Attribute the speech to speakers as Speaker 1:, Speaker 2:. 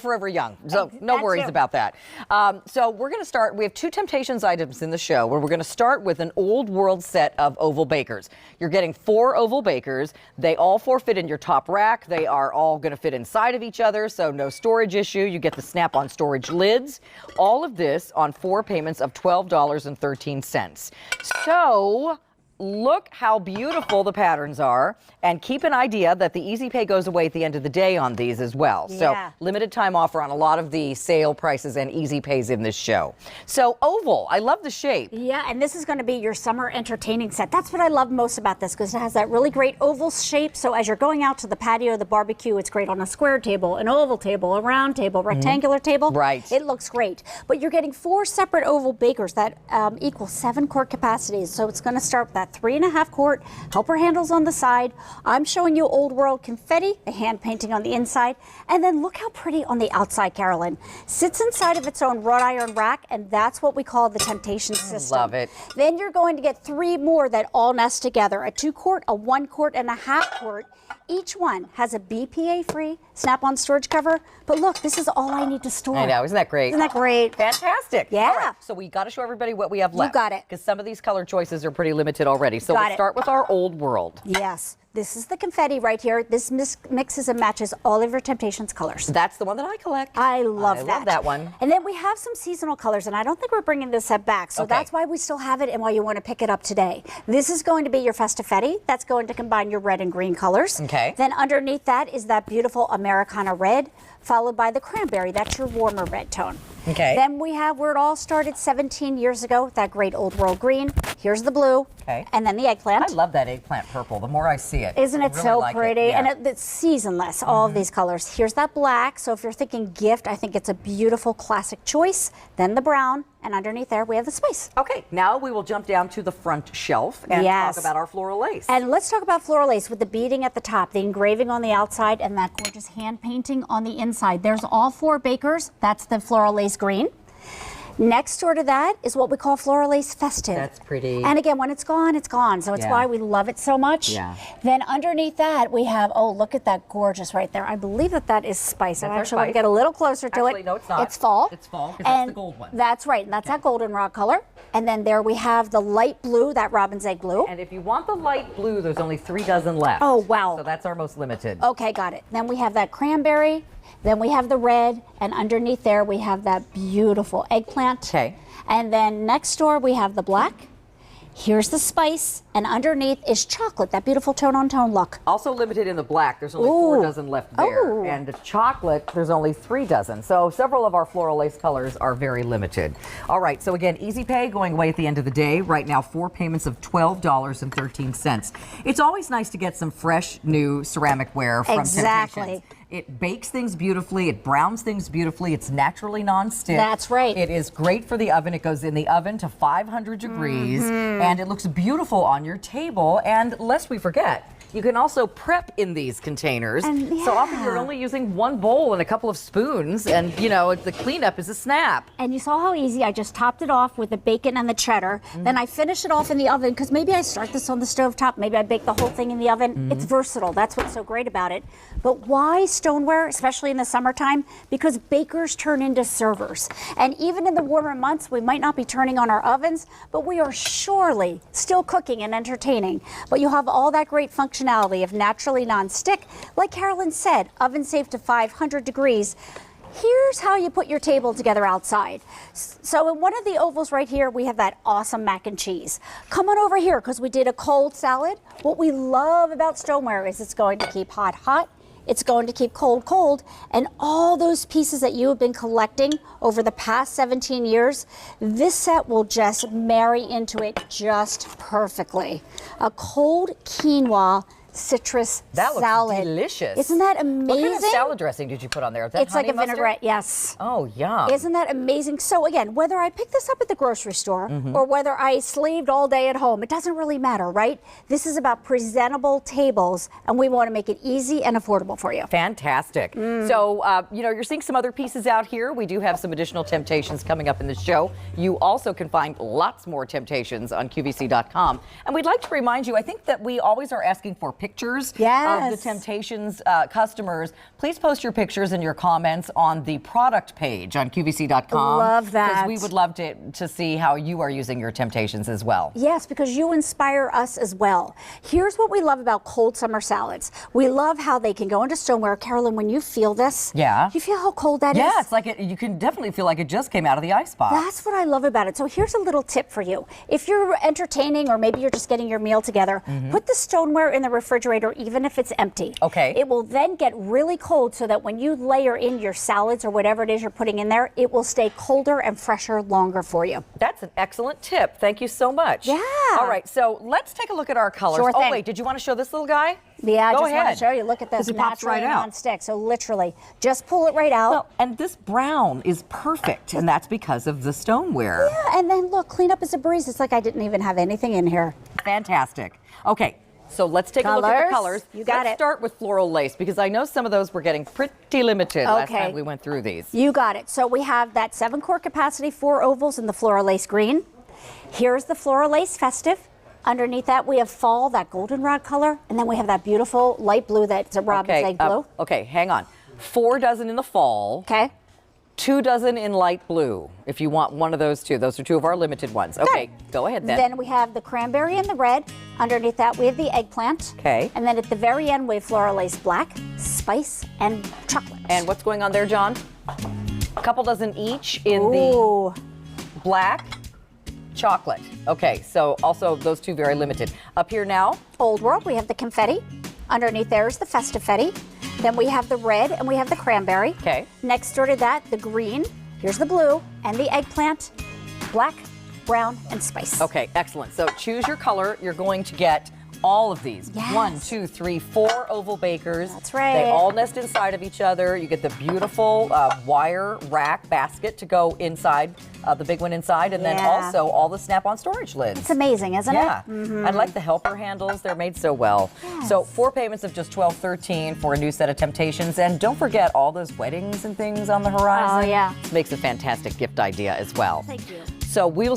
Speaker 1: forever young, so no worries about that. So we're going to start. We have 2 Temp-tations items in the show where we're going to start with an old world set of oval bakers. You're getting 4 oval bakers. They all 4 fit in your top rack. They are all going to fit inside of each other, so no storage issue. You get the snap-on storage lids. All of this on 4 payments of $12.13. So look how beautiful the patterns are, and keep an idea that the Easy Pay goes away at the end of the day on these as well.
Speaker 2: Yeah.
Speaker 1: So limited time offer on a lot of the sale prices and Easy Pays in this show. So oval, I love the shape.
Speaker 2: Yeah, and this is going to be your summer entertaining set. That's what I love most about this, because it has that really great oval shape. So as you're going out to the patio, the barbecue, it's great on a square table, an oval table, a round table, rectangular table.
Speaker 1: Right.
Speaker 2: It looks great. But you're getting 4 separate oval bakers that equal 7 quart capacities. So it's going to start with that 3.5 quart, helper handles on the side. I'm showing you old world confetti, the hand painting on the inside, and then look how pretty on the outside, Carolyn. Sits inside of its own wrought iron rack, and that's what we call the Temp-tations system.
Speaker 1: Love it.
Speaker 2: Then you're going to get 3 more that all nest together, a 2 quart, a 1 quart, and a half quart. Each one has a BPA-free snap-on storage cover. But look, this is all I need to store.
Speaker 1: I know, isn't that great?
Speaker 2: Isn't that great?
Speaker 1: Fantastic.
Speaker 2: Yeah.
Speaker 1: All right, so we got to show everybody what we have left.
Speaker 2: You got it.
Speaker 1: Because some of these color choices are pretty limited already. So
Speaker 2: Got
Speaker 1: we'll
Speaker 2: it.
Speaker 1: start with our old world.
Speaker 2: Yes. This is the confetti right here. This mixes and matches all of your Temp-tations colors.
Speaker 1: That's the one that I collect.
Speaker 2: I love that.
Speaker 1: I love that one.
Speaker 2: And then we have some seasonal colors, and I don't think we're bringing this set back, so
Speaker 1: Okay.
Speaker 2: that's why we still have it and why you want to pick it up today. This is going to be your Festifetti. That's going to combine your red and green colors.
Speaker 1: Okay.
Speaker 2: Then underneath that is that beautiful Americana red, followed by the cranberry. That's your warmer red tone.
Speaker 1: Okay.
Speaker 2: Then we have where it all started 17 years ago, that great old world green. Here's the blue.
Speaker 1: Okay.
Speaker 2: And then the eggplant.
Speaker 1: I love that eggplant purple. The more I see it.
Speaker 2: Isn't
Speaker 1: I
Speaker 2: it
Speaker 1: really
Speaker 2: so
Speaker 1: like it.
Speaker 2: pretty?
Speaker 1: Yeah.
Speaker 2: And it's seasonless, all of these colors. Here's that black. So if you're thinking gift, I think it's a beautiful classic choice. Then the brown, and underneath there we have the spice.
Speaker 1: Okay, now we will jump down to the front shelf and
Speaker 2: Yes.
Speaker 1: talk about our floral lace.
Speaker 2: And let's talk about floral lace with the beading at the top, the engraving on the outside, and that gorgeous hand painting on the inside. There's all 4 bakers. That's the floral lace green. Next door to that is what we call floral lace festive.
Speaker 1: That's pretty.
Speaker 2: And again, when it's gone, it's gone. So it's
Speaker 1: Yeah.
Speaker 2: why we love it so much.
Speaker 1: Yeah.
Speaker 2: Then underneath that, we have, oh, look at that gorgeous right there. I believe that is spice. I
Speaker 1: That's our
Speaker 2: actually want to
Speaker 1: spice.
Speaker 2: get a little closer to it.
Speaker 1: Actually, no, it's not.
Speaker 2: It's fall.
Speaker 1: It's fall, because that's the gold one.
Speaker 2: That's right. And that's that goldenrod color. And then there we have the light blue, that robin's egg blue.
Speaker 1: And if you want the light blue, there's only 3 dozen left.
Speaker 2: Oh, wow.
Speaker 1: So that's our most limited.
Speaker 2: Okay, got it. Then we have that cranberry. Then we have the red. And underneath there, we have that beautiful eggplant.
Speaker 1: Okay.
Speaker 2: And then next door, we have the black. Here's the spice. And underneath is chocolate, that beautiful tone-on-tone look.
Speaker 1: Also limited in the black. There's only 4
Speaker 2: Ooh.
Speaker 1: dozen left there.
Speaker 2: Oh.
Speaker 1: And the chocolate, there's only 3 dozen. So several of our floral lace colors are very limited. All right, so again, Easy Pay going away at the end of the day. Right now, 4 payments of $12.13. It's always nice to get some fresh, new ceramic ware from
Speaker 2: Exactly.
Speaker 1: Temp-tations. It bakes things beautifully. It browns things beautifully. It's naturally non-stick.
Speaker 2: That's right.
Speaker 1: It is great for the oven. It goes in the oven to 500 degrees, and it looks beautiful on your table. And lest we forget, you can also prep in these containers.
Speaker 2: And,
Speaker 1: So often
Speaker 2: yeah.
Speaker 1: you're only using 1 bowl and a couple of spoons, and you know the cleanup is a snap.
Speaker 2: And you saw how easy I just topped it off with the bacon and the cheddar. Then I finish it off in the oven, because maybe I start this on the stove top, maybe I bake the whole thing in the oven. It's versatile. That's what's so great about it. But why stoneware, especially in the summertime? Because bakers turn into servers. And even in the warmer months, we might not be turning on our ovens, but we are surely still cooking and entertaining. But you have all that great functionality of naturally non-stick. Like Carolyn said, oven safe to 500 degrees. Here's how you put your table together outside. So in one of the ovals right here, we have that awesome mac and cheese. Come on over here, because we did a cold salad. What we love about stoneware is it's going to keep hot, hot. It's going to keep cold, cold. And all those pieces that you have been collecting over the past 17 years, this set will just marry into it just perfectly. A cold quinoa citrus
Speaker 1: That looks
Speaker 2: salad.
Speaker 1: delicious.
Speaker 2: Isn't that amazing?
Speaker 1: What kind of salad dressing did you put on there? Is that
Speaker 2: It's like
Speaker 1: honey
Speaker 2: a
Speaker 1: mustard?
Speaker 2: vinaigrette, yes.
Speaker 1: Oh, yum.
Speaker 2: Isn't that amazing? So again, whether I pick this up at the grocery store or whether I slaved all day at home, it doesn't really matter, right? This is about presentable tables, and we want to make it easy and affordable for you.
Speaker 1: Fantastic. So, you know, you're seeing some other pieces out here. We do have some additional Temp-tations coming up in the show. You also can find lots more Temp-tations on QVC.com. And we'd like to remind you, I think that we always are asking for pictures of
Speaker 2: Yes.
Speaker 1: the Temp-tations customers, please post your pictures and your comments on the product page on QVC.com.
Speaker 2: Love that.
Speaker 1: Because we would love to see how you are using your Temp-tations as well.
Speaker 2: Yes, because you inspire us as well. Here's what we love about cold summer salads. We love how they can go into stoneware. Carolyn, when you feel this,
Speaker 1: Yeah.
Speaker 2: you feel how cold that is?
Speaker 1: Yeah, it's like you can definitely feel like it just came out of the ice box.
Speaker 2: That's what I love about it. So here's a little tip for you. If you're entertaining or maybe you're just getting your meal together, put the stoneware in the refrigerator even if it's empty.
Speaker 1: Okay.
Speaker 2: It will then get really cold so that when you layer in your salads or whatever it is you're putting in there, it will stay colder and fresher longer for you.
Speaker 1: That's an excellent tip. Thank you so much.
Speaker 2: Yeah.
Speaker 1: All right, so let's take a look at our colors.
Speaker 2: Sure
Speaker 1: Oh,
Speaker 2: thing.
Speaker 1: wait, did you want to show this little guy?
Speaker 2: Yeah, I
Speaker 1: Go
Speaker 2: just want
Speaker 1: ahead.
Speaker 2: to show you. Look at this.
Speaker 1: 'Cause it pops
Speaker 2: Naturally
Speaker 1: right out.
Speaker 2: non-stick. So literally, just pull it right out.
Speaker 1: Well, and this brown is perfect, and that's because of the stoneware.
Speaker 2: Yeah, and then look, clean up as a breeze. It's like I didn't even have anything in here.
Speaker 1: Fantastic. Okay, so let's take a look at the colors.
Speaker 2: You got
Speaker 1: Let's
Speaker 2: it.
Speaker 1: start with floral lace, because I know some of those were getting pretty limited last
Speaker 2: Okay.
Speaker 1: time we went through these.
Speaker 2: You got it. So we have that 7-quart capacity, 4 ovals in the floral lace green. Here's the floral lace festive. Underneath that, we have fall, that goldenrod color, and then we have that beautiful light blue that's a robin's egg blue.
Speaker 1: Okay, hang on. 4 dozen in the fall.
Speaker 2: Okay.
Speaker 1: 2 dozen in light blue, if you want one of those two. Those are 2 of our limited ones. Okay, go ahead then.
Speaker 2: Then we have the cranberry and the red. Underneath that, we have the eggplant.
Speaker 1: Okay.
Speaker 2: And then at the very end, we have floral lace black, spice, and chocolate.
Speaker 1: And what's going on there, John? A couple dozen each in
Speaker 2: Ooh.
Speaker 1: the black chocolate. Okay, so also those 2 very limited. Up here now,
Speaker 2: Old World, we have the confetti. Underneath there is the festifetti. Then we have the red and we have the cranberry.
Speaker 1: Okay.
Speaker 2: Next door to that, the green. Here's the blue and the eggplant, black, brown, and spice.
Speaker 1: okay, excellent. So choose your color. You're going to get all of these.
Speaker 2: Yes.
Speaker 1: 1, 2, 3, 4 oval bakers.
Speaker 2: That's right.
Speaker 1: They all nest inside of each other. You get the beautiful wire rack basket to go inside, the big one inside, and then
Speaker 2: Yeah.
Speaker 1: also all the snap-on storage lids.
Speaker 2: It's amazing, isn't
Speaker 1: Yeah,
Speaker 2: it?
Speaker 1: I like the helper handles. They're made so well.
Speaker 2: Yes.
Speaker 1: So 4 payments of just $12.13 for a new set of Temp-tations. And don't forget all those weddings and things on the horizon.
Speaker 2: Oh, yeah.
Speaker 1: This makes a fantastic gift idea as well.
Speaker 2: Thank you.
Speaker 1: So we will